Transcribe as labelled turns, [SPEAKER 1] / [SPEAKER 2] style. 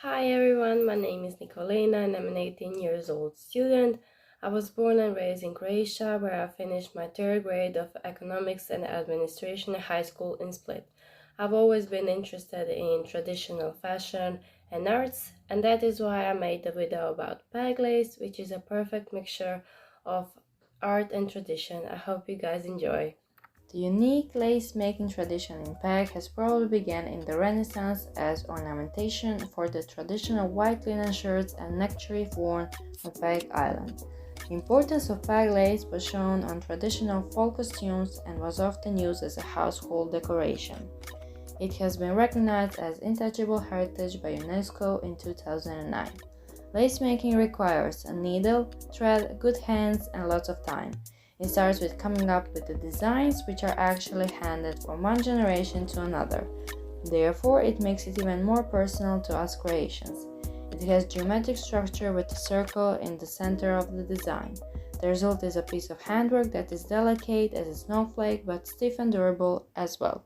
[SPEAKER 1] Hi everyone, my name is Nikolina and I'm an 18 years old student. I was born and raised in Croatia, where I finished my third grade of economics and administration in high school in Split. I've always been interested in traditional fashion and arts, and that is why I made the video about bag lace, which is a perfect mixture of art and tradition. I hope you guys enjoy.
[SPEAKER 2] The unique lace-making tradition in Peg has probably begun in the Renaissance as ornamentation for the traditional white linen shirts and neckerchief worn on Peg Island. The importance of Peg lace was shown on traditional fall costumes and was often used as a household decoration. It has been recognized as intangible heritage by UNESCO in 2009. Lace making requires a needle, thread, good hands, and lots of time. It starts with coming up with the designs, which are actually handed from one generation to another. Therefore, it makes it even more personal to us creations. It has geometric structure with a circle in the center of the design. The result is a piece of handwork that is delicate as a snowflake but stiff and durable as well.